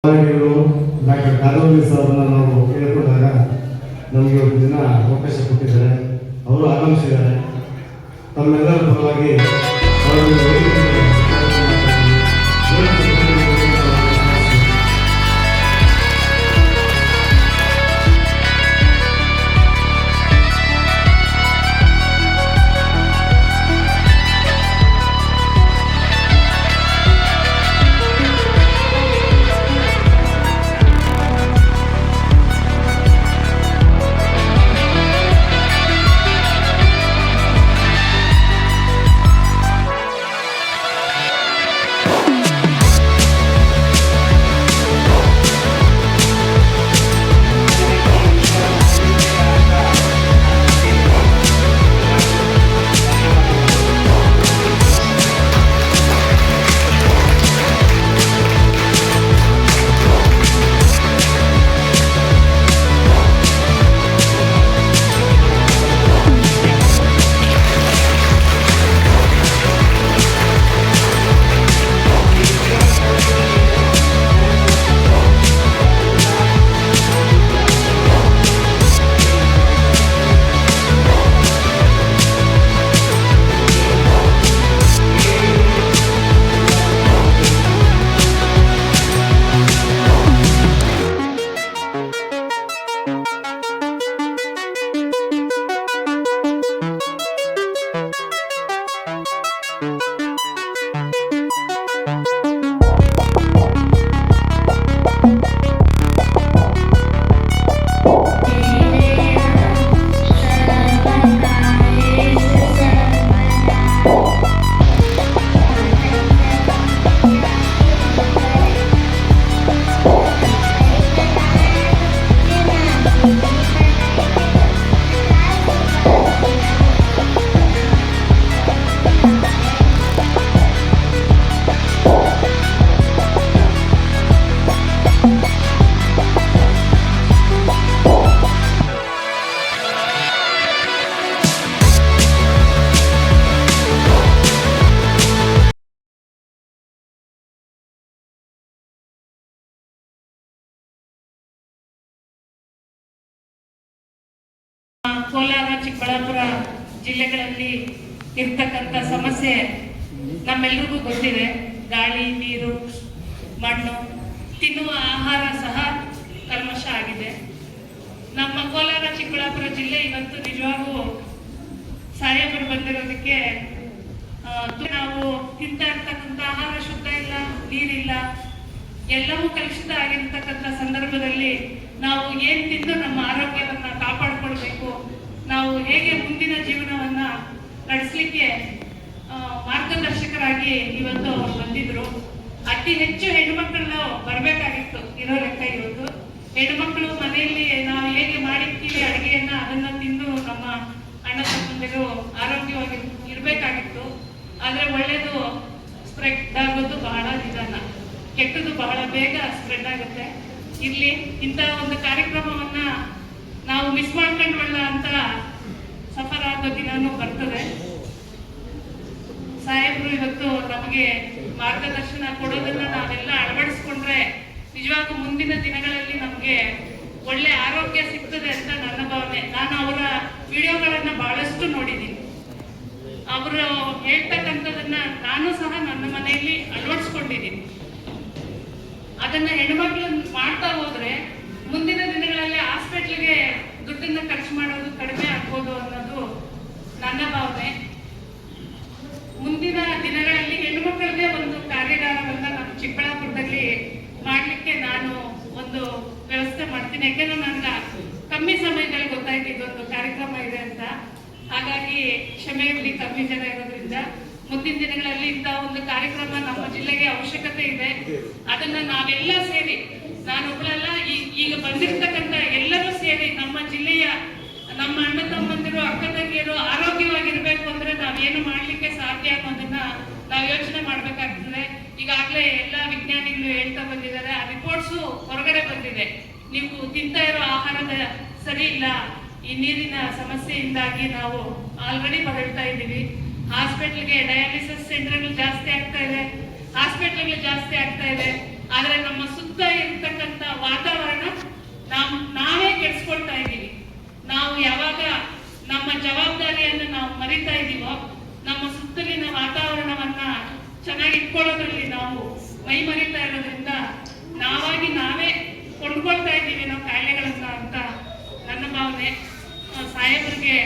Doctor ಕಾದಂಬರಿ ಸಾರನ್ನ ನಾವು ಕೇಳಿಕೊಂಡಾಗ ನಮಗೆ ಒಂದು ದಿನ ಅವಕಾಶ ಕೊಟ್ಟಿದ್ದಾರೆ. ಅವರು ಆಗಮಿಸಿದ್ದಾರೆ. ತಮ್ಮೆಲ್ಲರ ಪರವಾಗಿ ಕೋಲಾರ, ಚಿಕ್ಕಬಳ್ಳಾಪುರ ಜಿಲ್ಲೆಗಳಲ್ಲಿ ಇರ್ತಕ್ಕಂಥ ಸಮಸ್ಯೆ ನಮ್ಮೆಲ್ಲರಿಗೂ ಗೊತ್ತಿದೆ. ಗಾಳಿ, ನೀರು, ಮಣ್ಣು, ತಿನ್ನುವ ಆಹಾರ ಸಹ ಕಲ್ಮಶ ಆಗಿದೆ. ನಮ್ಮ ಕೋಲಾರ, ಚಿಕ್ಕಬಳ್ಳಾಪುರ ಜಿಲ್ಲೆ ಇವತ್ತು ನಿಜವಾಗೂ ಸಾಹೇಬರು ಬಂದಿರೋದಕ್ಕೆ ನಾವು ತಿಂತಾ ಇರ್ತಕ್ಕಂಥ ಆಹಾರ ಶುದ್ಧ ಇಲ್ಲ, ನೀರಿಲ್ಲ, ಎಲ್ಲವೂ ಕಲುಷಿತ ಆಗಿರ್ತಕ್ಕಂಥ ಸಂದರ್ಭದಲ್ಲಿ ನಾವು ಏನ್ ತಿಂದು ನಮ್ಮ ಆರೋಗ್ಯವನ್ನ ಕಾಪಾಡಿಕೊಳ್ಬೇಕು, ನಾವು ಹೇಗೆ ಮುಂದಿನ ಜೀವನವನ್ನ ನಡೆಸಲಿಕ್ಕೆ ಮಾರ್ಗದರ್ಶಕರಾಗಿ ಇವತ್ತು ಅವರು ಬಂದಿದ್ರು. ಅತಿ ಹೆಚ್ಚು ಹೆಣ್ಮಕ್ಳನ್ನ ಬರಬೇಕಾಗಿತ್ತು ಇರೋ ಲೆಕ್ಕ. ಇವತ್ತು ಹೆಣ್ಮಕ್ಳು ಮನೆಯಲ್ಲಿ ನಾವು ಹೇಗೆ ಮಾಡಿರ್ತೀವಿ ಅಡುಗೆಯನ್ನ ಅದನ್ನ ತಿಂದು ನಮ್ಮ ಅಣ್ಣ ತಮ್ಮಂದಿರು ಆರೋಗ್ಯವಾಗಿ ಇರಬೇಕಾಗಿತ್ತು. ಆದ್ರೆ ಒಳ್ಳೇದು ಸ್ಪ್ರೆಡ್ ಆಗೋದು ಬಹಳ ನಿಧಾನ, ಕೆಟ್ಟದ್ದು ಬಹಳ ಬೇಗ ಸ್ಪ್ರೆಡ್ ಆಗುತ್ತೆ. ಇಲ್ಲಿ ಇಂಥ ಒಂದು ಕಾರ್ಯಕ್ರಮವನ್ನ ನಾವು ಮಿಸ್ ಮಾಡ್ಕೊಂಡ್ವಲ್ಲ ಅಂತ ಸಫರ್ ಆಗೋ ದಿನಾನು ಬರ್ತದೆ. ಸಾಹೇಬರು ಇವತ್ತು ನಮಗೆ ಮಾರ್ಗದರ್ಶನ ಕೊಡೋದನ್ನ ನಾವೆಲ್ಲ ಅಳವಡಿಸ್ಕೊಂಡ್ರೆ ನಿಜವಾಗೂ ಮುಂದಿನ ದಿನಗಳಲ್ಲಿ ನಮಗೆ ಒಳ್ಳೆ ಆರೋಗ್ಯ ಸಿಗ್ತದೆ ಅಂತ ನನ್ನ ಭಾವನೆ. ನಾನು ಅವರ ವಿಡಿಯೋಗಳನ್ನ ಬಹಳಷ್ಟು ನೋಡಿದ್ದೀನಿ. ಅವರು ಹೇಳ್ತಕ್ಕಂಥದನ್ನ ನಾನು ಸಹ ನನ್ನ ಮನೆಯಲ್ಲಿ ಅಳವಡಿಸ್ಕೊಂಡಿದ್ದೀನಿ. ಅದನ್ನ ಹೆಣ್ಮಕ್ಳು ಮಾಡ್ತಾ ಹೋದ್ರೆ ಮುಂದಿನ ದಿನಗಳಲ್ಲಿ ಹಾಸ್ಪಿಟ್ಲಿಗೆ ದುಡ್ಡನ್ನ ಖರ್ಚು ಮಾಡೋದು ಕಡಿಮೆ ಆಗ್ಬೋದು ಅನ್ನೋದು ನನ್ನ ಭಾವನೆ. ಮುಂದಿನ ದಿನಗಳಲ್ಲಿ ಹೆಣ್ಮಕ್ಳಿಗೆ ಒಂದು ಕಾರ್ಯಾಗಾರವನ್ನ ನಮ್ಮ ಚಿಕ್ಕಬಳ್ಳಾಪುರದಲ್ಲಿ ಮಾಡ್ಲಿಕ್ಕೆ ನಾನು ಒಂದು ವ್ಯವಸ್ಥೆ ಮಾಡ್ತೀನಿ. ಯಾಕೆಂದ್ರೆ ನನಗೆ ಕಮ್ಮಿ ಸಮಯದಲ್ಲಿ ಗೊತ್ತಾಯ್ತು ಇದೊಂದು ಕಾರ್ಯಕ್ರಮ ಇದೆ ಅಂತ. ಹಾಗಾಗಿ ಕ್ಷಮೆ ಇರಲಿ, ಕಮ್ಮಿ ಜನ ಇರೋದ್ರಿಂದ ಮುಂದಿನ ದಿನಗಳಲ್ಲಿ ಇಂಥ ಒಂದು ಕಾರ್ಯಕ್ರಮ ನಮ್ಮ ಜಿಲ್ಲೆಗೆ ಅವಶ್ಯಕತೆ ಇದೆ. ಅದನ್ನ ನಾವೆಲ್ಲ ಸೇರಿ, ನಾನೊಬ್ಬಳಲ್ಲ, ಈಗ ಬಂದಿರ್ತಕ್ಕಂಥ ಎಲ್ಲರೂ ಸೇರಿ ನಮ್ಮ ಜಿಲ್ಲೆಯ ನಮ್ಮ ಅಣ್ಣ ತಮ್ಮಂದಿರು, ಅಕ್ಕ ತಂಗಿಯರು ಆರೋಗ್ಯವಾಗಿರ್ಬೇಕು ಅಂದ್ರೆ ನಾವೇನು ಮಾಡ್ಲಿಕ್ಕೆ ಸಾಧ್ಯ ಅನ್ನೋದನ್ನ ನಾವು ಯೋಚನೆ ಮಾಡ್ಬೇಕಾಗ್ತದೆ. ಈಗಾಗಲೇ ಎಲ್ಲ ವಿಜ್ಞಾನಿಗಳು ಹೇಳ್ತಾ ಬಂದಿದ್ದಾರೆ. ಆ ರಿಪೋರ್ಟ್ಸು ಹೊರಗಡೆ ಬಂದಿದೆ. ನೀವು ತಿಂತಾ ಇರೋ ಆಹಾರದ ಸರಿ ಇಲ್ಲ, ಈ ನೀರಿನ ಸಮಸ್ಯೆಯಿಂದಾಗಿ ನಾವು ಆಲ್ರೆಡಿ ಬಳಲ್ತಾ ಇದ್ದೀವಿ. ಹಾಸ್ಪಿಟಲ್ಗೆ ಡಯಾಲಿಸಿಸ್ ಸೆಂಟರ್ಗಳು ಜಾಸ್ತಿ ಆಗ್ತಾ ಇದೆ, ಹಾಸ್ಪಿಟಲ್ಗಳು ಜಾಸ್ತಿ ಆಗ್ತಾ ಇದೆ. ಆದ್ರೆ ನಮ್ಮ ಸುತ್ತ ಸುತ್ತ ಇರ್ತಕ್ಕಂಥ ವಾತಾವರಣ ನಾವೇ ಕೆಡಿಸ್ಕೊಳ್ತಾ ಇದ್ದೀವಿ. ನಾವು ಯಾವಾಗ ನಮ್ಮ ಜವಾಬ್ದಾರಿಯನ್ನು ನಾವು ಮರಿತಾ ಇದ್ದೀವೋ, ನಮ್ಮ ಸುತ್ತಲಿನ ವಾತಾವರಣವನ್ನ ಚೆನ್ನಾಗಿ ಇಟ್ಕೊಳ್ಳೋದ್ರಲ್ಲಿ ನಾವು ಮೈ ಮರಿತಾ ಇರೋದ್ರಿಂದ ನಾವಾಗಿ ನಾವೇ ಕೊಂಡ್ಕೊಳ್ತಾ ಇದ್ದೀವಿ ನಾವು ಕಾಯಿಲೆಗಳನ್ನ ಅಂತ ನನ್ನ ಭಾವನೆ. ಸಾಹೇಬರಿಗೆ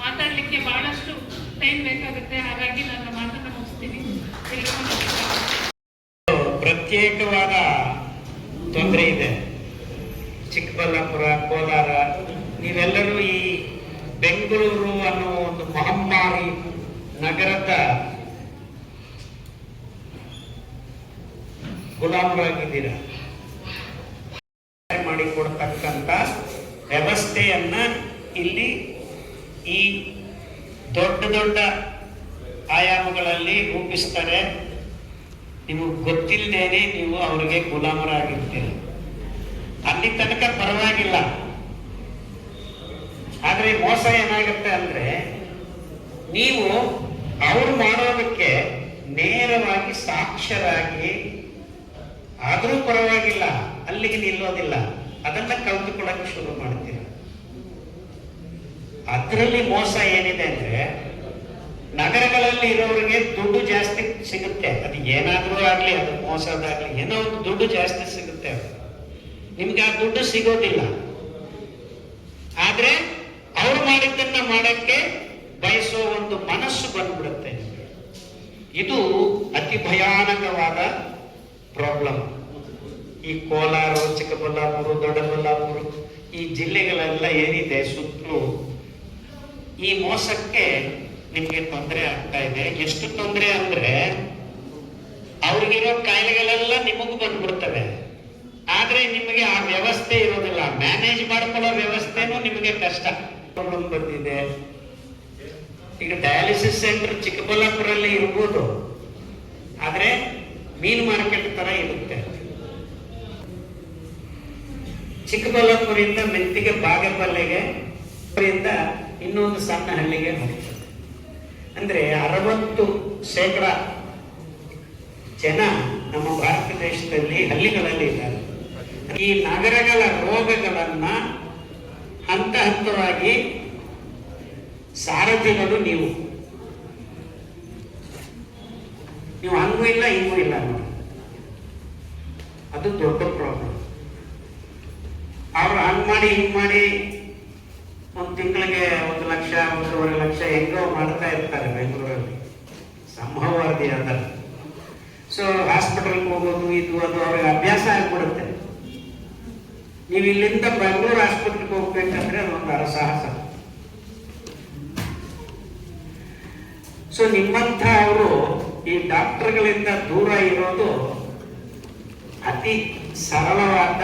ಮಾತಾಡ್ಲಿಕ್ಕೆ ಬಹಳಷ್ಟು ಟೈಮ್ ಬೇಕಾಗುತ್ತೆ, ಹಾಗಾಗಿ ನನ್ನ ಮಾತನ್ನ ಮುಗಿಸ್ತೀನಿ. ಪ್ರತ್ಯೇಕವಾದ ತೊಂದರೆ ಇದೆ. ಚಿಕ್ಕಬಳ್ಳಾಪುರ, ಕೋಲಾರ, ನೀವೆಲ್ಲರೂ ಈ ಬೆಂಗಳೂರು ಅನ್ನೋ ಒಂದು ಮಹಮ್ಮಾರಿ ನಗರದ ಗುಲಾಮರಾಗಿದ್ದೀರ. ಮಾಡಿಕೊಡ್ತಕ್ಕಂಥ ವ್ಯವಸ್ಥೆಯನ್ನ ಇಲ್ಲಿ ಈ ದೊಡ್ಡ ದೊಡ್ಡ ಆಯಾಮಗಳಲ್ಲಿ ರೂಪಿಸ್ತಾರೆ. ನೀವು ಗೊತ್ತಿಲ್ಲದೇನೆ ನೀವು ಅವರಿಗೆ ಗುಲಾಮರಾಗಿರ್ತೀರಿ. ಅಲ್ಲಿ ತನಕ ಪರವಾಗಿಲ್ಲ. ಆದ್ರೆ ಮೋಸ ಏನಾಗುತ್ತೆ ಅಂದ್ರೆ, ನೀವು ಅವ್ರು ಮಾಡೋದಕ್ಕೆ ನೇರವಾಗಿ ಸಾಕ್ಷರಾಗಿ ಆದ್ರೂ ಪರವಾಗಿಲ್ಲ, ಅಲ್ಲಿಗೆ ನಿಲ್ಲೋದಿಲ್ಲ, ಅದನ್ನ ಕಲ್ತುಕೊಳ್ಳಕ್ಕೆ ಶುರು ಮಾಡ್ತೀರ. ಅದರಲ್ಲಿ ಮೋಸ ಏನಿದೆ ಅಂದ್ರೆ, ನಗರಗಳಲ್ಲಿ ಇರೋರಿಗೆ ದುಡ್ಡು ಜಾಸ್ತಿ ಸಿಗುತ್ತೆ. ಅದು ಏನಾದ್ರೂ ಆಗ್ಲಿ, ಅದು ಮೋಸದಾಗ್ಲಿ, ಏನೋ ಒಂದು ದುಡ್ಡು ಜಾಸ್ತಿ ಸಿಗುತ್ತೆ. ನಿಮ್ಗೆ ಆ ದುಡ್ಡು ಸಿಗೋದಿಲ್ಲ. ಆದ್ರೆ ಅವ್ರು ಮಾಡಿದ್ದನ್ನ ಮಾಡಕ್ಕೆ ಬಯಸೋ ಒಂದು ಮನಸ್ಸು ಬಂದ್ಬಿಡುತ್ತೆ. ಇದು ಅತಿ ಭಯಾನಕವಾದ ಪ್ರಾಬ್ಲಮ್. ಈ ಕೋಲಾರ, ಚಿಕ್ಕಬಳ್ಳಾಪುರ, ದೊಡ್ಡಬಳ್ಳಾಪುರ ಈ ಜಿಲ್ಲೆಗಳೆಲ್ಲ ಏನಿದೆ ಸುತ್ತಲೂ, ಈ ಮೋಸಕ್ಕೆ ನಿಮ್ಗೆ ತೊಂದರೆ ಆಗ್ತಾ ಇದೆ. ಎಷ್ಟು ತೊಂದರೆ ಅಂದ್ರೆ, ಅವ್ರಿಗಿರೋ ಕಾಯಿಲೆಗಳೆಲ್ಲ ನಿಮಗೂ ಬಂದ್ಬಿಡ್ತವೆ. ಆದ್ರೆ ನಿಮಗೆ ಆ ವ್ಯವಸ್ಥೆ ಇರೋದಿಲ್ಲ, ಮ್ಯಾನೇಜ್ ಮಾಡ್ಕೊಳ್ಳೋ ವ್ಯವಸ್ಥೆನೂ ನಿಮಗೆ ಕಷ್ಟ ಬಂದಿದೆ. ಈಗ ಡಯಾಲಿಸಿಸ್ ಸೆಂಟರ್ ಚಿಕ್ಕಬಳ್ಳಾಪುರಲ್ಲಿ ಇರ್ಬೋದು, ಆದ್ರೆ ಮೀನು ಮಾರ್ಕೆಟ್ ತರ ಇರುತ್ತೆ. ಚಿಕ್ಕಬಳ್ಳಾಪುರದಿಂದ ಮೆತ್ತಿಗೆ ಬಾಗೇಪಲ್ಲಿಗೆ, ಇನ್ನೊಂದು ಸಣ್ಣ ಹಳ್ಳಿಗೆ ಹೋಗ್ತದೆ. ಅಂದ್ರೆ 60% ಜನ ನಮ್ಮ ಭಾರತ ದೇಶದಲ್ಲಿ ಹಳ್ಳಿಗಳಲ್ಲಿ ಇದ್ದಾರೆ. ಈ ನಗರಗಳ ರೋಗಗಳನ್ನ ಹಂತ ಹಂತವಾಗಿ ಸಾರಥಿಗಳು ನೀವು ಹಂಗೂ ಇಲ್ಲ ಹಿಂಗೂ ಇಲ್ಲ ನೋಡಿ. ಅದು ದೊಡ್ಡ ಪ್ರಾಬ್ಲಮ್. ಅವ್ರು ಹಂಗ್ ಮಾಡಿ ಹಿಂಗ್ ಮಾಡಿ ಒಂದು ತಿಂಗಳಿಗೆ 1 ಲಕ್ಷ 1.5 ಲಕ್ಷ ಹೆಂಗೋ ಮಾಡ್ತಾ ಇರ್ತಾರೆ ಬೆಂಗಳೂರಲ್ಲಿ, ಸಂಭವವಾದಿ ಅಂತ. ಸೊ ಹಾಸ್ಪಿಟಲ್ಗೆ ಹೋಗೋದು ಇದು ಅದು ಅವ್ರಿಗೆ ಅಭ್ಯಾಸ ಆಗ್ಬಿಡುತ್ತೆ. ನೀವು ಇಲ್ಲಿಂದ ಬೆಂಗಳೂರು ಆಸ್ಪತ್ರೆಗೆ ಹೋಗ್ಬೇಕಂದ್ರೆ ಅದೊಂದು ಅರಸಾಹಸ. ಸೊ ನಿಮ್ಮಂಥ ಅವರು ಈ ಡಾಕ್ಟರ್ಗಳಿಂದ ದೂರ ಇರೋದು ಅತಿ ಸರಳವಾದ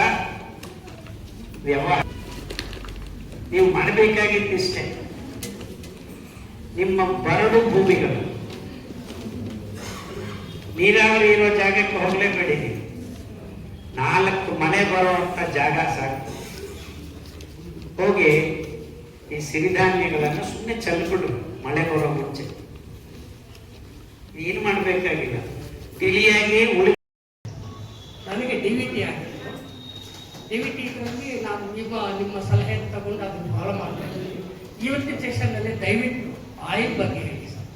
ವ್ಯವಹಾರ. ನೀವು ಮಾಡಬೇಕಾಗಿದ್ದಿಷ್ಟೇ, ನಿಮ್ಮ ಬರಡು ಭೂಮಿಗಳು, ನೀರಾವರಿ ಇರೋ ಜಾಗಕ್ಕೆ ಹೋಗ್ಲೇಬೇಡಿ. 4 ಮನೆ ಬರುವಂತ ಜಾಗ ಸಾಕು. ಹೋಗಿ ಈ ಸಿರಿಧಾನ್ಯಗಳನ್ನು ಸುಮ್ಮನೆ ಚೆಲ್ಬಿಡು ಮಳೆ ಬರೋ ಮುಂಚೆ. ಏನು ಮಾಡಬೇಕಾಗಿಲ್ಲ, ತಿಳಿಯಾಗಿ ನನಗೆ DVT ಆಗಿತ್ತು. DVT ಇದರಲ್ಲಿ ನಾನು ಈಗ ನಿಮ್ಮ ಸಲಹೆ ತಗೊಂಡು ಅದನ್ನು ಫಾಲೋ ಮಾಡ್ತಾ ಇದ್ದೀನಿ. ಇವತ್ತಿನ ಸೆಷನ್ನಲ್ಲಿ ದಯವಿಟ್ಟು ಆಯಿಲ್ ಬಗ್ಗೆ ಹೇಳಿ ಸರ್.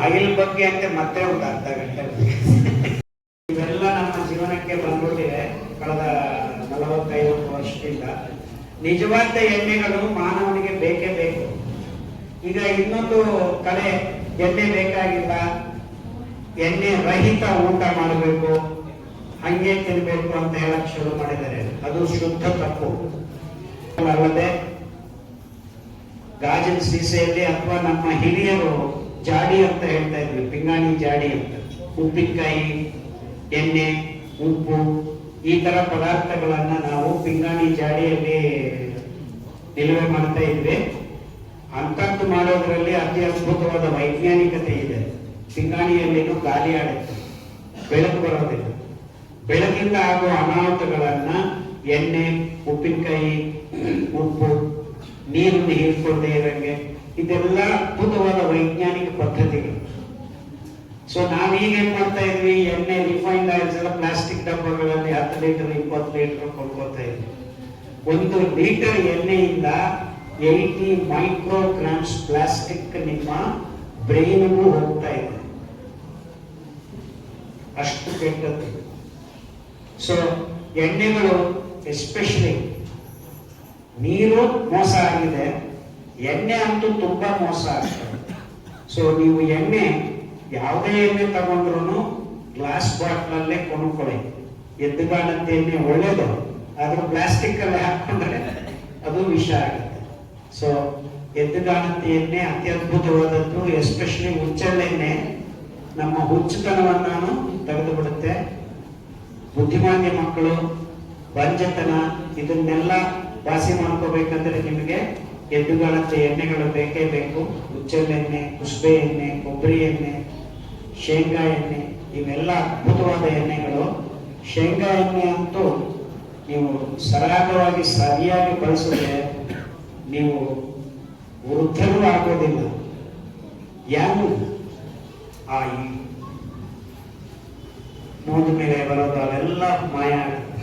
ಆಯಿಲ್ ಬಗ್ಗೆ ಅಂತ ಮತ್ತೆ ಒಂದು ಅರ್ಧ ಗಂಟೆ. ಇವೆಲ್ಲ ನಮ್ಮ ಜೀವನಕ್ಕೆ ಬಂದ್ಬಿಟ್ಟಿದೆ ಕಳೆದ 40-50 ವರ್ಷದಿಂದ. ನಿಜವಾದ ಎಣ್ಣೆಗಳು ಮಾನವನಿಗೆ ಬೇಕೇ ಬೇಕು. ಈಗ ಇನ್ನೊಂದು ಕಡೆ ಎಣ್ಣೆ ಬೇಕಾಗಿಲ್ಲ, ಎಣ್ಣೆ ರಹಿತ ಊಟ ಮಾಡಬೇಕು, ಹಂಗೆ ತಿನ್ಬೇಕು ಅಂತ ಹೇಳಕ್ ಶುರು ಮಾಡಿದ್ದಾರೆ. ಅದು ಶುದ್ಧ ತಪ್ಪು. ಅಲ್ಲದೆ ಗಾಜಿನ ಸೀಸೆಯಲ್ಲಿ ಅಥವಾ ನಮ್ಮ ಹಿರಿಯರು ಜಾಡಿ ಅಂತ ಹೇಳ್ತಾ ಇದ್ವಿ, ಪಿಂಗಾಣಿ ಜಾಡಿ ಅಂತ, ಉಪ್ಪಿನಕಾಯಿ, ಎಣ್ಣೆ, ಉಪ್ಪು ಈ ತರ ಪದಾರ್ಥಗಳನ್ನ ನಾವು ಪಿಂಗಾಣಿ ಜಾಡಿಯಲ್ಲಿ ನಿಲುವೆ ಮಾಡ್ತಾ ಇದ್ವಿ. ಅಂತದ್ದು ಮಾಡೋದ್ರಲ್ಲಿ ಅತಿ ಅದ್ಭುತವಾದ ವೈಜ್ಞಾನಿಕತೆ ಇದೆ. ಪಿಂಗಾಣಿಯಲ್ಲಿನೂ ಗಾಳಿ ಆಡುತ್ತೆ, ಬೆಳಕು ಬರೋದಿಲ್ಲ. ಬೆಳಕಿಂದ ಆಗುವ ಅನಾಹುತಗಳನ್ನ ಎಣ್ಣೆ, ಉಪ್ಪಿನಕಾಯಿ, ಉಪ್ಪು, ನೀರನ್ನು ಹೀರ್ಕೊಳ್ಳದೆ ಇರಂಗೆ, ಇದೆಲ್ಲ ಅದ್ಭುತವಾದ ವೈಜ್ಞಾನಿಕ ಪದ್ಧತಿಗಳು. ಸೊ ನಾವೀಗ ಏನ್ ಮಾಡ್ತಾ ಇದ್ವಿ, ಎಣ್ಣೆ ರಿಫೈನ್ಡ್ ಆಯಿಲ್ಸ್ ಎಲ್ಲ ಪ್ಲಾಸ್ಟಿಕ್ ಡಬ್ಬಗಳಲ್ಲಿ 10 ಲೀಟರ್ 20 ಲೀಟರ್ ಕೊಂಡ್ಕೊತಾ ಇದ್ವಿ. 1 ಲೀಟರ್ ಎಣ್ಣೆಯಿಂದ 80 ಮೈಕ್ರೋಗ್ರಾಮ್ಸ್ ಪ್ಲಾಸ್ಟಿಕ್ ನಿಮ್ಮ ಬ್ರೈನ್ಗೂ ಹೋಗ್ತಾ ಇದೆ, ಅಷ್ಟು ಕೆಟ್ಟದ್ದು. ಸೊ ಎಣ್ಣೆಗಳು ಎಸ್ಪೆಷಲಿ ನೀರು ಮೋಸ ಆಗಿದೆ, ಎಣ್ಣೆ ಅಂತೂ ತುಂಬಾ ಮೋಸ ಆಗ್ತದೆ. ಸೊ ನೀವು ಎಣ್ಣೆ ಯಾವುದೇ ಎಣ್ಣೆ ತಗೊಂಡ್ರು ಗ್ಲಾಸ್ ಬಾಟ್ಲಲ್ಲೇ ಕೊಂಡ್ಕೊಳ್ಳಿ. ಎದ್ದುಗಾಣಂತೆ ಎಣ್ಣೆ ಒಳ್ಳೇದು, ಆದ್ರೂ ಪ್ಲಾಸ್ಟಿಕ್ ಅಲ್ಲಿ ಹಾಕೊಂಡ್ರೆ ಅದು ವಿಷ ಆಗುತ್ತೆ. ಸೊ ಎದ್ದುಗಾಣಂತೆ ಎಣ್ಣೆ ಅತ್ಯದ್ಭುತವಾದದ್ದು, ಎಸ್ಪೆಷಲಿ ಹುಚ್ಚೆಳ್ಳೆಣ್ಣೆ ನಮ್ಮ ಹುಚ್ಚುತನವನ್ನು ತೆಗೆದು ಬಿಡುತ್ತೆ. ಬುದ್ಧಿಮಾನ್ಯ ಮಕ್ಕಳು, ಬಂಜತನ ಇದನ್ನೆಲ್ಲ ವಾಸಿ ಮಾಡ್ಕೋಬೇಕಂದ್ರೆ ನಿಮಗೆ ಎದ್ದುಗಾಣಂತೆ ಎಣ್ಣೆಗಳು ಬೇಕೇ ಬೇಕು. ಹುಚ್ಚೆಳ್ಳೆಣ್ಣೆ, ಕುಸುಬೆ ಎಣ್ಣೆ, ಕೊಬ್ಬರಿ ಎಣ್ಣೆ, ಶೇಂಗಾ ಎಣ್ಣೆ, ಇವೆಲ್ಲ ಅದ್ಭುತವಾದ ಎಣ್ಣೆಗಳು. ಶೇಂಗಾ ಎಣ್ಣೆ ಅಂತೂ ನೀವು ಸರಾಗವಾಗಿ ಸರಿಯಾಗಿ ಬಳಸಿದ್ರೆ ನೀವು ವೃದ್ಧರೂ ಆಗೋದಿಲ್ಲ. ಯಾರು ಆ ಮೂದ ಮೇಲೆ ಬರೋದು ಅವೆಲ್ಲ ಮಾಯ ಆಗುತ್ತೆ.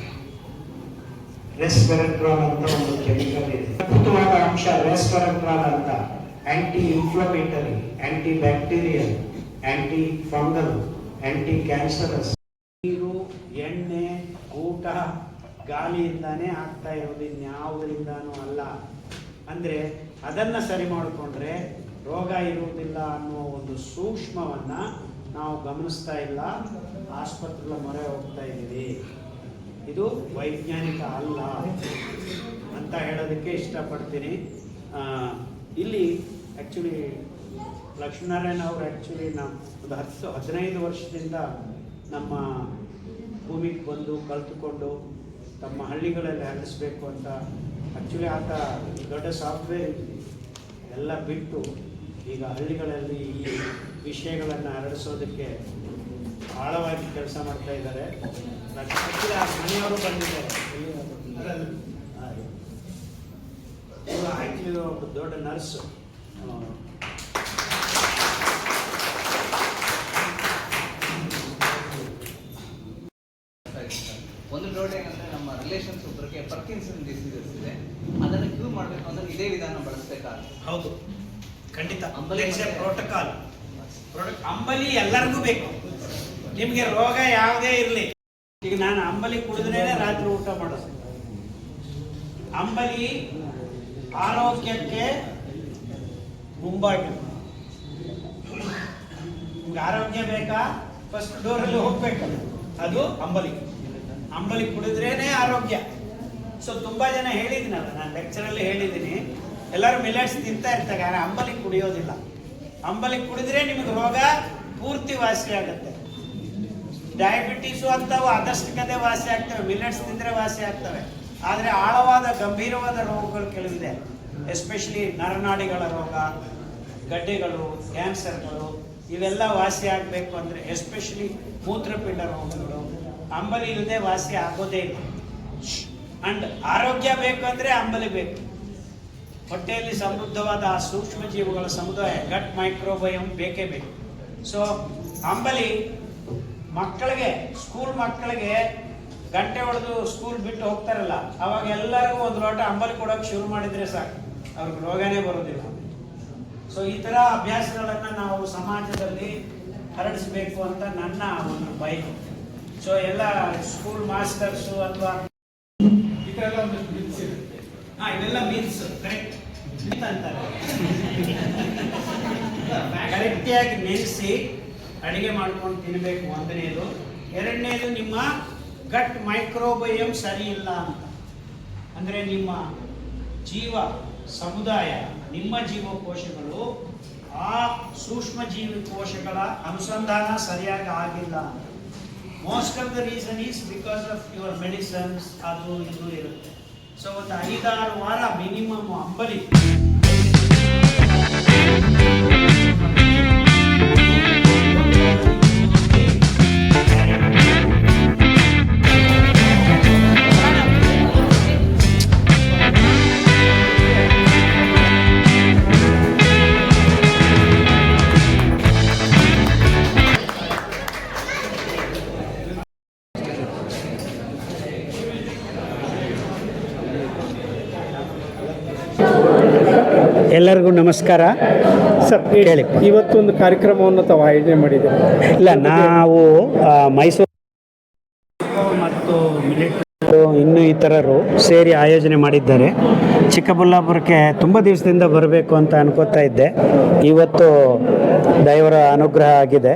ರೆಸ್ವೆರಟ್ರಾಲ್ ಅಂತ ಒಂದು ಕೆಮಿಕಲ್ ಇದೆ, ಅದ್ಭುತವಾದ ಅಂಶ ರೆಸ್ವೆರಟ್ರಾಲ್ ಅಂತ. Anti inflammatory, anti bacterial, anti fungal, anti cancerous. ನೀರು, ಎಣ್ಣೆ, ಊಟ, ಗಾಳಿಯಿಂದಾನೇ ಆಗ್ತಾ ಇರೋದು, ಇನ್ಯಾವುದರಿಂದಾನೂ ಅಲ್ಲ. ಅಂದ್ರೆ ಅದನ್ನ ಸರಿ ಮಾಡಿಕೊಂಡ್ರೆ ರೋಗ ಇರುವುದಿಲ್ಲ ಅನ್ನುವ ಒಂದು ಸೂಕ್ಷ್ಮವನ್ನ ನಾವು ಗಮನಿಸ್ತಾ ಇಲ್ಲ, ಆಸ್ಪತ್ರೆಗಳ ಮೊರೆ ಹೋಗ್ತಾ ಇದ್ದೀವಿ. ಇದು ವೈಜ್ಞಾನಿಕ ಅಲ್ಲ ಅಂತ ಹೇಳೋದಕ್ಕೆ ಇಷ್ಟಪಡ್ತೀನಿ. ಇಲ್ಲಿ ಆ್ಯಕ್ಚುಲಿ ಲಕ್ಷ್ಮೀನಾರಾಯಣ ಅವರು ಆ್ಯಕ್ಚುಲಿ ನಾವು ಒಂದು 10-15 ವರ್ಷದಿಂದ ನಮ್ಮ ಭೂಮಿಗೆ ಬಂದು ಕಲ್ತುಕೊಂಡು ತಮ್ಮ ಹಳ್ಳಿಗಳಲ್ಲಿ ಹರಡಿಸ್ಬೇಕು ಅಂತ ಆ್ಯಕ್ಚುಲಿ ಆತ ದೊಡ್ಡ ಸಾಫ್ಟ್ವೇರ್ ಎಲ್ಲ ಬಿಟ್ಟು ಈಗ ಹಳ್ಳಿಗಳಲ್ಲಿ ಈ ವಿಷಯಗಳನ್ನು ಹರಡಿಸೋದಕ್ಕೆ ಆಳವಾಗಿ ಕೆಲಸ ಮಾಡ್ತಾ ಇದ್ದಾರೆ. ಆ್ಯಕ್ಚುಲಿ ಆ ಮನೆಯವರು ಬಂದಿದ್ದಾರೆ, ಆ್ಯಕ್ಚುಲಿ ಒಬ್ಬ ದೊಡ್ಡ ನರ್ಸ್. ಒಂದು ಡೌಟ್ ಏನಂದ್ರೆ, ನಮ್ಮ ರಿಲೇಷನ್ಸ್ ಒಬ್ಬರಿಗೆ ಪಾರ್ಕಿನ್ಸನ್ ಡಿಸೀಸಸ್ ಇದೆ, ಅದನ್ನು ಕ್ಯೂರ್ ಮಾಡಬೇಕು ಅಂದ್ರೆ ಇದೇ ವಿಧಾನ ಬಳಸಬೇಕಾಗುತ್ತೆ. ಹೌದು, ಖಂಡಿತ. ಪ್ರೋಟೋಕಾಲ್ ಅಂಬಲಿ ಎಲ್ಲರಿಗೂ ಬೇಕು. ನಿಮಗೆ ರೋಗ ಯಾವುದೇ ಇರಲಿ, ಈಗ ನಾನು ಅಂಬಲಿ ಕುಡಿದ್ರೇ ರಾತ್ರಿ ಊಟ ಮಾಡೋದು. ಅಂಬಲಿ ಆರೋಗ್ಯಕ್ಕೆ ಮುಂಬಾಗಿ. ನಿಮ್ಗೆ ಆರೋಗ್ಯ ಬೇಕಾ, ಫಸ್ಟ್ ಡೋರಲ್ಲಿ ಹೋಗ್ಬೇಕು, ಅದು ಅಂಬಲಿ. ಅಂಬಲಿ ಕುಡಿದ್ರೇನೆ ಆರೋಗ್ಯ. ಸೊ ತುಂಬಾ ಜನ ಹೇಳಿದ್ದೀನಲ್ಲ, ನಾನು ಲೆಕ್ಚರಲ್ಲಿ ಹೇಳಿದ್ದೀನಿ, ಎಲ್ಲರೂ ಮಿಲೆಟ್ಸ್ ತಿಂತಾ ಇರ್ತಾರೆ, ಆದರೆ ಅಂಬಲಿ ಕುಡಿಯೋದಿಲ್ಲ. ಅಂಬಲಿ ಕುಡಿದ್ರೆ ನಿಮಗೆ ರೋಗ ಪೂರ್ತಿ ವಾಸಿ ಆಗುತ್ತೆ. ಡಯಾಬಿಟೀಸು ಅಂತವು ಆದಷ್ಟಕ್ಕದೇ ವಾಸಿ ಆಗ್ತವೆ, ಮಿಲೆಟ್ಸ್ ತಿಂದರೆ ವಾಸಿ ಆಗ್ತವೆ. ಆದರೆ ಆಳವಾದ ಗಂಭೀರವಾದ ರೋಗಗಳು ಕೆಲವಿದೆ, ಎಸ್ಪೆಷಲಿ ನರನಾಡಿಗಳ ರೋಗ, ಗಡ್ಡೆಗಳು, ಕ್ಯಾನ್ಸರ್ಗಳು, ಇವೆಲ್ಲ ವಾಸಿ ಆಗಬೇಕು ಅಂದರೆ ಎಸ್ಪೆಷಲಿ ಮೂತ್ರಪಿಂಡ ರೋಗಗಳು ಅಂಬಲಿ ಇಲ್ಲದೆ ವಾಸಿ ಆಗೋದೇ ಇಲ್ಲ. ಅಂಡ್ ಆರೋಗ್ಯ ಬೇಕು ಅಂದರೆ ಅಂಬಲಿ ಬೇಕು. ಹೊಟ್ಟೆಯಲ್ಲಿ ಸಮೃದ್ಧವಾದ ಆ ಸೂಕ್ಷ್ಮ ಜೀವಿಗಳ ಸಮುದಾಯ, ಗಟ್ ಮೈಕ್ರೋಬಯಮ್ ಬೇಕೇ ಬೇಕು. ಸೊ ಅಂಬಲಿ ಮಕ್ಕಳಿಗೆ, ಸ್ಕೂಲ್ ಮಕ್ಕಳಿಗೆ ಗಂಟೆ ಹೊಡೆದು ಸ್ಕೂಲ್ ಬಿಟ್ಟು ಹೋಗ್ತಾರಲ್ಲ, ಅವಾಗ ಎಲ್ಲರಿಗೂ ಒಂದು ಲೋಟ ಅಂಬಲಿ ಕೊಡೋಕೆ ಶುರು ಮಾಡಿದ್ರೆ ಸಾಕು, ಅವ್ರಿಗೆ ರೋಗನೇ ಬರೋದಿಲ್ಲ. ಸೊ ಈ ಥರ ಅಭ್ಯಾಸಗಳನ್ನು ನಾವು ಸಮಾಜದಲ್ಲಿ ಹರಡಿಸಬೇಕು ಅಂತ ನನ್ನ ಒಂದು ಬಯಕೆ. ಸೊ ಎಲ್ಲ ಸ್ಕೂಲ್ ಮಾಸ್ಟರ್ಸು ಅಥವಾ ಇದೆಲ್ಲ ಮೀನ್ಸ್ ಕರೆಕ್ಟ್ ಅಂತಾರೆ, ಕರೆಕ್ಟಾಗಿ ನೆನೆಸಿ ಅಡಿಗೆ ಮಾಡ್ಕೊಂಡು ತಿನ್ನಬೇಕು. ಒಂದನೇದು. ಎರಡನೇದು, ನಿಮ್ಮ ಗಟ್ ಮೈಕ್ರೋಬಯಮ್ ಸರಿ ಇಲ್ಲ ಅಂತ ಅಂದರೆ ನಿಮ್ಮ ಜೀವ ಸಮುದಾಯ, ನಿಮ್ಮ ಜೀವಕೋಶಗಳು ಆ ಸೂಕ್ಷ್ಮ ಜೀವಿ ಕೋಶಗಳ ಅನುಸಂಧಾನ ಸರಿಯಾಗಿ ಆಗಿಲ್ಲ. Most of the reason is because of your medicines, ಅದು ಇದು ಇರುತ್ತೆ. ಸೊ ಒಂದು 5-6 ವಾರ ಮಿನಿಮಮ್ ಅಂಬಲಿ ಎಲ್ಲರಿಗೂ ನಮಸ್ಕಾರ. ಸರ್ ಹೇಳಿ. ಇವತ್ತೊಂದು ಕಾರ್ಯಕ್ರಮವನ್ನು ತಾವು ಆಯೋಜನೆ ಮಾಡಿದ್ದೀವಿ. ಇಲ್ಲ, ನಾವು ಮೈಸೂರು ಮತ್ತು ಮಿಲಿಟರಿ ಇನ್ನೂ ಇತರರು ಸೇರಿ ಆಯೋಜನೆ ಮಾಡಿದ್ದಾರೆ. ಚಿಕ್ಕಬಳ್ಳಾಪುರಕ್ಕೆ ತುಂಬ ದಿವಸದಿಂದ ಬರಬೇಕು ಅಂತ ಅನ್ಕೋತಾ ಇದ್ದೆ. ಇವತ್ತು ದೇವರ ಅನುಗ್ರಹ ಆಗಿದೆ.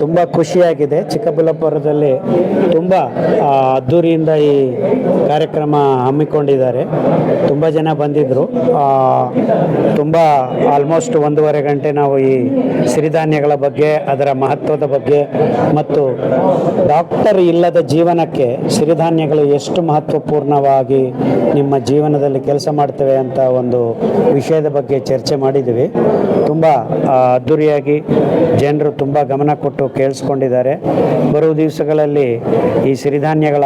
ತುಂಬ ಖುಷಿಯಾಗಿದೆ. ಚಿಕ್ಕಬಳ್ಳಾಪುರದಲ್ಲಿ ತುಂಬ ಅದ್ಧೂರಿಯಿಂದ ಈ ಕಾರ್ಯಕ್ರಮ ಹಮ್ಮಿಕೊಂಡಿದ್ದಾರೆ. ತುಂಬ ಜನ ಬಂದಿದ್ದರು. ತುಂಬ ಆಲ್ಮೋಸ್ಟ್ 1.5 ಗಂಟೆ ನಾವು ಈ ಸಿರಿಧಾನ್ಯಗಳ ಬಗ್ಗೆ, ಅದರ ಮಹತ್ವದ ಬಗ್ಗೆ ಮತ್ತು ಡಾಕ್ಟರ್ ಇಲ್ಲದ ಜೀವನಕ್ಕೆ ಸಿರಿಧಾನ್ಯಗಳು ಎಷ್ಟು ಮಹತ್ವಪೂರ್ಣವಾಗಿ ನಿಮ್ಮ ಜೀವನದಲ್ಲಿ ಕೆಲಸ ಮಾಡ್ತವೆ ಅಂತ ಒಂದು ವಿಷಯದ ಬಗ್ಗೆ ಚರ್ಚೆ ಮಾಡಿದ್ದೀವಿ. ತುಂಬ ಅದ್ಧೂರಿಯಾಗಿ ಜನರು ತುಂಬ ಗಮನ ಕೊಟ್ಟು ಕೇಳಿಸ್ಕೊಂಡಿದ್ದಾರೆ. ಬರುವ ದಿವಸಗಳಲ್ಲಿ ಈ ಸಿರಿಧಾನ್ಯಗಳ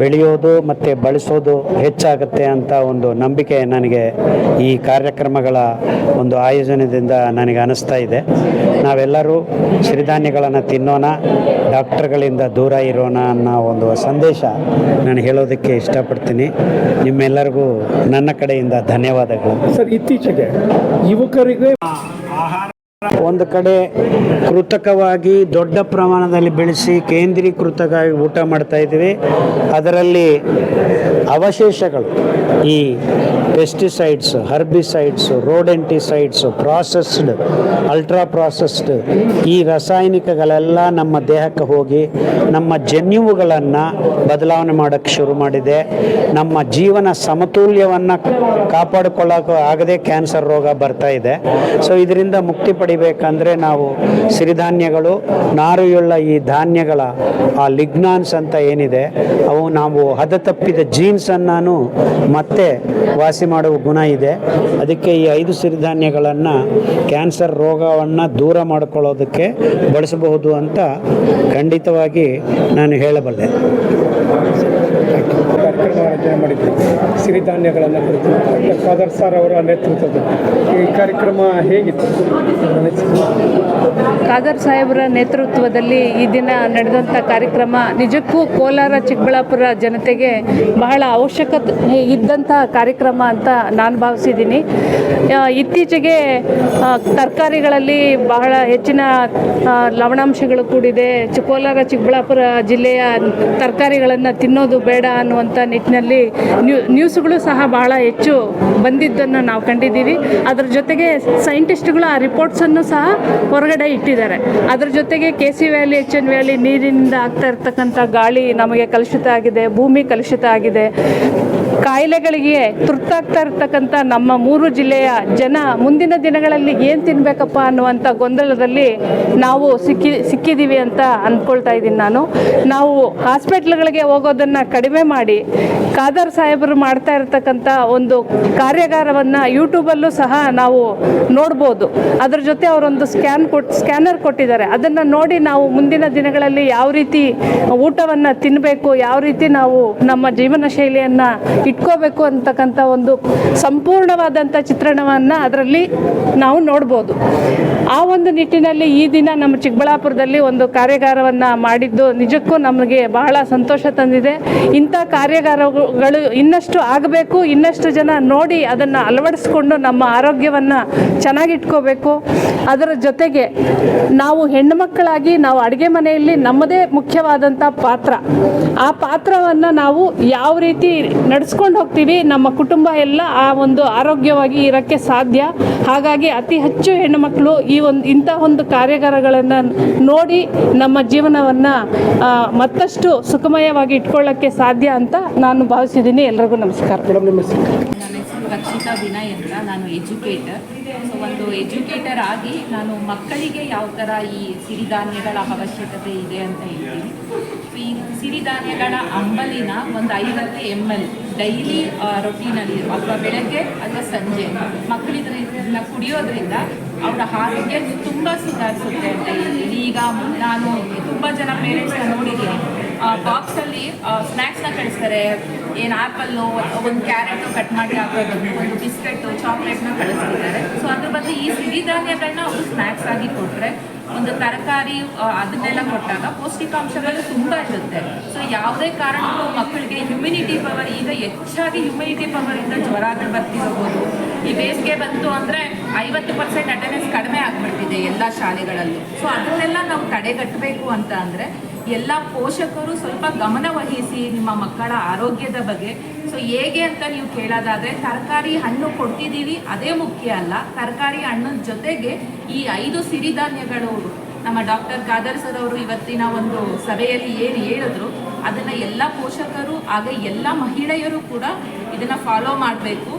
ಬೆಳೆಯೋದು ಮತ್ತು ಬಳಸೋದು ಹೆಚ್ಚಾಗುತ್ತೆ ಅಂತ ಒಂದು ನಂಬಿಕೆ ನನಗೆ ಈ ಕಾರ್ಯಕ್ರಮಗಳ ಒಂದು ಆಯೋಜನೆಯಿಂದ ನನಗೆ ಅನ್ನಿಸ್ತಾ ಇದೆ. ನಾವೆಲ್ಲರೂ ಸಿರಿಧಾನ್ಯಗಳನ್ನು ತಿನ್ನೋಣ, ಡಾಕ್ಟರ್ಗಳಿಂದ ದೂರ ಇರೋಣ ಅನ್ನೋ ಒಂದು ಸಂದೇಶ ನಾನು ಹೇಳೋದಕ್ಕೆ ಇಷ್ಟಪಡ್ತೀನಿ. ನಿಮ್ಮೆಲ್ಲರಿಗೂ ನನ್ನ ಕಡೆಯಿಂದ ಧನ್ಯವಾದಗಳು. ಸರ್, ಇತ್ತೀಚೆಗೆ ಯುವಕರಿಗೆ ಒಂದು ಕಡೆ ಕೃತಕವಾಗಿ ದೊಡ್ಡ ಪ್ರಮಾಣದಲ್ಲಿ ಬೆಳೆಸಿ ಕೇಂದ್ರೀಕೃತವಾಗಿ ಊಟ ಮಾಡ್ತಾ ಇದ್ದೀವಿ. ಅದರಲ್ಲಿ ಅವಶೇಷಗಳು, ಈ pesticides, herbicides, rodenticides, processed, ultra processed ಈ ರಾಸಾಯನಿಕಗಳೆಲ್ಲ ನಮ್ಮ ದೇಹಕ್ಕೆ ಹೋಗಿ ನಮ್ಮ ಜನ್ಯುವುಗಳನ್ನು ಬದಲಾವಣೆ ಮಾಡೋಕ್ಕೆ ಶುರು ಮಾಡಿದೆ. ನಮ್ಮ ಜೀವನ ಸಮತೋಲ್ಯವನ್ನು ಕಾಪಾಡಿಕೊಳ್ಳೋಕೆ ಆಗದೆ ಕ್ಯಾನ್ಸರ್ ರೋಗ ಬರ್ತಾ ಇದೆ. ಸೊ ಇದರಿಂದ ಮುಕ್ತಿ ಪಡಿಬೇಕಂದ್ರೆ ನಾವು ಸಿರಿಧಾನ್ಯಗಳು, ನಾರುಯುಳ್ಳ ಈ ಧಾನ್ಯಗಳ ಆ ಲಿಗ್ನಾನ್ಸ್ ಅಂತ ಏನಿದೆ, ಅವು ನಾವು ಹದತಪ್ಪಿದ ಜೀನ್ಸನ್ನು ಮತ್ತೆ ವಾಸಿ ಮಾಡುವ ಗುಣ ಇದೆ. ಅದಕ್ಕೆ ಈ 5 ಸಿರಿಧಾನ್ಯಗಳನ್ನು ಕ್ಯಾನ್ಸರ್ ರೋಗವನ್ನು ದೂರ ಮಾಡಿಕೊಳ್ಳೋದಕ್ಕೆ ಬಳಸಬಹುದು ಅಂತ ಖಂಡಿತವಾಗಿ ನಾನು ಹೇಳಬಲ್ಲೆ. ಕಾರ್ಯಕ್ರಮ ಆಯೋಜನೆ ಮಾಡಿದ್ದೀವಿ ಸಿರಿಧಾನ್ಯಗಳನ್ನು ಕುರಿತು. ಡಾಕ್ಟರ್ ಖಾದರ್ ಸರ್ ಅವರ ನೇತೃತ್ವದಲ್ಲಿ ಈ ಕಾರ್ಯಕ್ರಮ ಹೇಗಿತ್ತು? ಖಾದರ್ ಸಾಹೇಬರ ನೇತೃತ್ವದಲ್ಲಿ ಈ ದಿನ ನಡೆದಂಥ ಕಾರ್ಯಕ್ರಮ ನಿಜಕ್ಕೂ ಕೋಲಾರ ಚಿಕ್ಕಬಳ್ಳಾಪುರ ಜನತೆಗೆ ಬಹಳ ಅವಶ್ಯಕತೆ ಇದ್ದಂಥ ಕಾರ್ಯಕ್ರಮ ಅಂತ ನಾನು ಭಾವಿಸಿದ್ದೀನಿ. ಇತ್ತೀಚೆಗೆ ತರಕಾರಿಗಳಲ್ಲಿ ಬಹಳ ಹೆಚ್ಚಿನ ಲವಣಾಂಶಗಳು ಕೂಡಿದೆ. ಕೋಲಾರ ಚಿಕ್ಕಬಳ್ಳಾಪುರ ಜಿಲ್ಲೆಯ ತರಕಾರಿಗಳನ್ನು ತಿನ್ನೋದು ಬೇಡ ಅನ್ನುವಂಥ ನಿಟ್ಟಿನಲ್ಲಿ ನ್ಯೂಸ್ಗಳು ಸಹ ಬಹಳ ಹೆಚ್ಚು ಬಂದಿದ್ದನ್ನು ನಾವು ಕಂಡಿದ್ದೀವಿ. ಅದರ ಜೊತೆಗೆ ಸೈಂಟಿಸ್ಟ್ಗಳು ಆ ರಿಪೋರ್ಟ್ಸನ್ನು ಸಹ ಹೊರಗಡೆ ಇಟ್ಟಿದ್ದಾರೆ. ಅದರ ಜೊತೆಗೆ KC ವ್ಯಾಲಿ, HN ವ್ಯಾಲಿ ನೀರಿನಿಂದ ಆಗ್ತಾ ಇರ್ತಕ್ಕಂಥ ಗಾಳಿ ನಮಗೆ ಕಲುಷಿತ ಆಗಿದೆ, ಭೂಮಿ ಕಲುಷಿತ ಆಗಿದೆ. ಕಾಯಿಲೆಗಳಿಗೆ ತುರ್ತಾಗ್ತಾ ಇರ್ತಕ್ಕಂಥ ನಮ್ಮ 3 ಜಿಲ್ಲೆಯ ಜನ ಮುಂದಿನ ದಿನಗಳಲ್ಲಿ ಏನು ತಿನ್ನಬೇಕಪ್ಪ ಅನ್ನುವಂಥ ಗೊಂದಲದಲ್ಲಿ ನಾವು ಸಿಕ್ಕಿದ್ದೀವಿ ಅಂತ ಅಂದ್ಕೊಳ್ತಾ ಇದ್ದೀನಿ ನಾನು. ನಾವು ಹಾಸ್ಪಿಟ್ಲ್ಗಳಿಗೆ ಹೋಗೋದನ್ನು ಕಡಿಮೆ ಮಾಡಿ ಖಾದರ್ ಸಾಹೇಬರು ಮಾಡ್ತಾ ಇರ್ತಕ್ಕಂಥ ಒಂದು ಕಾರ್ಯಾಗಾರವನ್ನು ಯೂಟ್ಯೂಬಲ್ಲೂ ಸಹ ನಾವು ನೋಡ್ಬೋದು. ಅದರ ಜೊತೆ ಅವರೊಂದು ಸ್ಕ್ಯಾನರ್ ಕೊಟ್ಟಿದ್ದಾರೆ. ಅದನ್ನು ನೋಡಿ ನಾವು ಮುಂದಿನ ದಿನಗಳಲ್ಲಿ ಯಾವ ರೀತಿ ಊಟವನ್ನು ತಿನ್ನಬೇಕು, ಯಾವ ರೀತಿ ನಾವು ನಮ್ಮ ಜೀವನ ಶೈಲಿಯನ್ನು ಇಟ್ಕೋಬೇಕು ಅಂತಕ್ಕಂಥ ಒಂದು ಸಂಪೂರ್ಣವಾದಂಥ ಚಿತ್ರಣವನ್ನು ಅದರಲ್ಲಿ ನಾವು ನೋಡ್ಬೋದು. ಆ ಒಂದು ನಿಟ್ಟಿನಲ್ಲಿ ಈ ದಿನ ನಮ್ಮ ಚಿಕ್ಕಬಳ್ಳಾಪುರದಲ್ಲಿ ಒಂದು ಕಾರ್ಯಾಗಾರವನ್ನು ಮಾಡಿದ್ದು ನಿಜಕ್ಕೂ ನಮಗೆ ಬಹಳ ಸಂತೋಷ ತಂದಿದೆ. ಇಂಥ ಕಾರ್ಯಾಗಾರಗಳು ಇನ್ನಷ್ಟು ಆಗಬೇಕು, ಇನ್ನಷ್ಟು ಜನ ನೋಡಿ ಅದನ್ನು ಅಳವಡಿಸ್ಕೊಂಡು ನಮ್ಮ ಆರೋಗ್ಯವನ್ನು ಚೆನ್ನಾಗಿಟ್ಕೋಬೇಕು. ಅದರ ಜೊತೆಗೆ ನಾವು ಹೆಣ್ಣುಮಕ್ಕಳಾಗಿ ನಾವು ಅಡುಗೆ ಮನೆಯಲ್ಲಿ ನಮ್ಮದೇ ಮುಖ್ಯವಾದಂಥ ಪಾತ್ರ, ಆ ಪಾತ್ರವನ್ನು ನಾವು ಯಾವ ರೀತಿ ನಡೆಸ್ಕೊಂಡು ಹೋಗ್ತೀವಿ, ನಮ್ಮ ಕುಟುಂಬ ಎಲ್ಲ ಆ ಒಂದು ಆರೋಗ್ಯವಾಗಿ ಇರೋಕ್ಕೆ ಸಾಧ್ಯ. ಹಾಗಾಗಿ ಅತಿ ಹೆಚ್ಚು ಹೆಣ್ಣುಮಕ್ಕಳು ಇಂಥ ಒಂದು ಕಾರ್ಯಾಗಾರಗಳನ್ನು ನೋಡಿ ನಮ್ಮ ಜೀವನವನ್ನು ಮತ್ತಷ್ಟು ಸುಖಮಯವಾಗಿ ಇಟ್ಕೊಳ್ಳೋಕ್ಕೆ ಸಾಧ್ಯ ಅಂತ ನಾನು ಭಾವಿಸಿದ್ದೀನಿ. ಎಲ್ರಿಗೂ ನಮಸ್ಕಾರ. ನನ್ನ ಹೆಸರು ರಕ್ಷಿತಾ ವಿನಯ್ ಅಂತ. ನಾನು ಎಜುಕೇಟರ್. ಸೊ ಒಂದು ಎಜುಕೇಟರ್ ಆಗಿ ನಾನು ಮಕ್ಕಳಿಗೆ ಯಾವ ಥರ ಈ ಸಿರಿಧಾನ್ಯಗಳ ಅವಶ್ಯಕತೆ ಇದೆ ಅಂತ ಹೇಳ್ತೀನಿ. ಈ ಸಿರಿಧಾನ್ಯಗಳ ಅಂಬಲಿನ ಒಂದು 50 ml ಡೈಲಿ ರೊಟೀನಲ್ಲಿ ಅಥವಾ ಬೆಳಗ್ಗೆ ಅಥವಾ ಸಂಜೆ ಮಕ್ಕಳಿದ್ರನ್ನ ಕುಡಿಯೋದ್ರಿಂದ ಅವರ ಆರೋಗ್ಯ ತುಂಬ ಸುಧಾರಿಸುತ್ತೆ ಅಂತ ಹೇಳ್ತೀನಿ. ಈಗ ನಾನು ತುಂಬ ಜನ ಪೇರೆಂಟ್ಸ್ನ ನೋಡಿದ್ದೀನಿ, ಬಾಕ್ಸಲ್ಲಿ ಸ್ನ್ಯಾಕ್ಸ್ನ ಕಳಿಸ್ತಾರೆ. ಏನು ಆ್ಯಪಲ್ಲು, ಒಂದು ಕ್ಯಾರೆಟು ಕಟ್ ಮಾಡಿ ಹಾಕೋದು, ಒಂದು ಬಿಸ್ಕೆಟು, ಚಾಕ್ಲೇಟ್ನ ಕಳಿಸ್ತಿದ್ದಾರೆ. ಸೊ ಅದ್ರ ಬದಲು ಈ ಸಿರಿಧಾನ್ಯಗಳನ್ನ ಅವರು ಸ್ನ್ಯಾಕ್ಸ್ ಆಗಿ ಕೊಟ್ಟರೆ ಒಂದು ತರಕಾರಿ ಅದನ್ನೆಲ್ಲ ಕೊಟ್ಟಾಗ ಪೌಷ್ಟಿಕಾಂಶಗಳು ತುಂಬ ಇರುತ್ತೆ. ಸೊ ಯಾವುದೇ ಕಾರಣಕ್ಕೂ ಮಕ್ಕಳಿಗೆ ಹ್ಯುಮಿನಿಟಿ ಪವರ್, ಈಗ ಹೆಚ್ಚಾಗಿ ಹ್ಯುಮಿನಿಟಿ ಪವರಿಂದ ಜ್ವರಗಳು ಬರ್ತಿರಬಹುದು. ಈ ಬೇಸಿಗೆ ಬಂತು ಅಂದರೆ 50% ಅಟೆಂಡೆನ್ಸ್ ಕಡಿಮೆ ಆಗಿಬಿಟ್ಟಿದೆ ಎಲ್ಲ ಶಾಲೆಗಳಲ್ಲೂ. ಸೊ ಅದನ್ನೆಲ್ಲ ನಾವು ತಡೆಗಟ್ಟಬೇಕು ಅಂತ ಅಂದರೆ ಎಲ್ಲ ಪೋಷಕರು ಸ್ವಲ್ಪ ಗಮನ ವಹಿಸಿ ನಿಮ್ಮ ಮಕ್ಕಳ ಆರೋಗ್ಯದ ಬಗ್ಗೆ. ಸೊ ಹೇಗೆ ಅಂತ ನೀವು ಕೇಳೋದಾದರೆ, ತರಕಾರಿ ಹಣ್ಣು ಕೊಡ್ತಿದ್ದೀವಿ ಅದೇ ಮುಖ್ಯ ಅಲ್ಲ, ತರಕಾರಿ ಹಣ್ಣು ಜೊತೆಗೆ ಈ 5 ಸಿರಿಧಾನ್ಯಗಳು ನಮ್ಮ ಡಾಕ್ಟರ್ ಖಾದರ್ ಸರ್ ಅವರು ಇವತ್ತಿನ ಒಂದು ಸಭೆಯಲ್ಲಿ ಏನು ಹೇಳಿದ್ರು ಅದನ್ನು ಎಲ್ಲ ಪೋಷಕರು ಹಾಗೆ ಎಲ್ಲ ಮಹಿಳೆಯರು ಕೂಡ ಇದನ್ನು ಫಾಲೋ ಮಾಡಬೇಕು.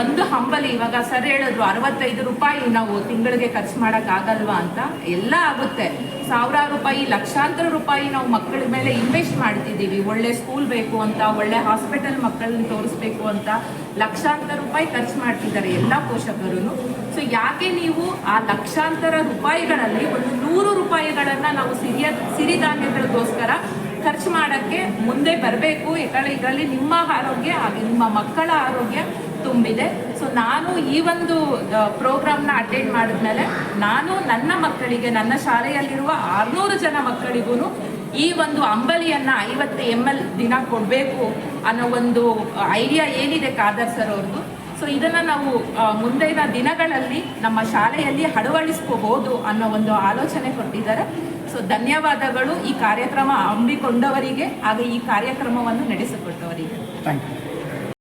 ಒಂದು ಹಂಬಲಿ, ಇವಾಗ ಸರ್ ಹೇಳಿದ್ರು 65 ರೂಪಾಯಿ ನಾವು ತಿಂಗಳಿಗೆ ಖರ್ಚು ಮಾಡೋಕ್ಕಾಗಲ್ವಾ ಅಂತ. ಎಲ್ಲ ಆಗುತ್ತೆ, ಸಾವಿರಾರು ರೂಪಾಯಿ, ಲಕ್ಷಾಂತರ ರೂಪಾಯಿ ನಾವು ಮಕ್ಕಳ ಮೇಲೆ ಇನ್ವೆಸ್ಟ್ ಮಾಡ್ತಿದ್ದೀವಿ. ಒಳ್ಳೆ ಸ್ಕೂಲ್ ಬೇಕು ಅಂತ, ಒಳ್ಳೆ ಹಾಸ್ಪಿಟಲ್ ಮಕ್ಕಳನ್ನ ತೋರಿಸ್ಬೇಕು ಅಂತ ಲಕ್ಷಾಂತರ ರೂಪಾಯಿ ಖರ್ಚು ಮಾಡ್ತಿದ್ದಾರೆ ಎಲ್ಲ ಪೋಷಕರು. ಸೊ ಯಾಕೆ ನೀವು ಆ ಲಕ್ಷಾಂತರ ರೂಪಾಯಿಗಳಲ್ಲಿ ಒಂದು 100 ರೂಪಾಯಿಗಳನ್ನು ನಾವು ಸಿರಿಧಾನ್ಯಗಳಿಗೋಸ್ಕರ ಖರ್ಚು ಮಾಡೋಕ್ಕೆ ಮುಂದೆ ಬರಬೇಕು. ಯಾಕಂದರೆ ಇದರಲ್ಲಿ ನಿಮ್ಮ ಆರೋಗ್ಯ ಹಾಗೆ ನಿಮ್ಮ ಮಕ್ಕಳ ಆರೋಗ್ಯ ತುಂಬಿದೆ. ಸೊ ನಾನು ಈ ಒಂದು ಪ್ರೋಗ್ರಾಮ್ನ ಅಟೆಂಡ್ ಮಾಡಿದ್ಮೇಲೆ ನಾನು ನನ್ನ ಮಕ್ಕಳಿಗೆ, ನನ್ನ ಶಾಲೆಯಲ್ಲಿರುವ 600 ಜನ ಮಕ್ಕಳಿಗೂ ಈ ಒಂದು ಅಂಬಲಿಯನ್ನು 50 ml ದಿನ ಕೊಡಬೇಕು ಅನ್ನೋ ಒಂದು ಐಡಿಯಾ ಏನಿದೆ ಖಾದರ್ ಸರ್ ಅವ್ರದ್ದು. ಸೊ ಇದನ್ನು ನಾವು ಮುಂದಿನ ದಿನಗಳಲ್ಲಿ ನಮ್ಮ ಶಾಲೆಯಲ್ಲಿ ಅಳವಡಿಸ್ಕೋಬಹುದು ಅನ್ನೋ ಒಂದು ಆಲೋಚನೆ ಕೊಟ್ಟಿದ್ದಾರೆ. ಸೊ ಧನ್ಯವಾದಗಳು ಈ ಕಾರ್ಯಕ್ರಮ ಹಮ್ಮಿಕೊಂಡವರಿಗೆ ಹಾಗೆ ಈ ಕಾರ್ಯಕ್ರಮವನ್ನು ನಡೆಸಿಕೊಟ್ಟವರಿಗೆ. Thank you.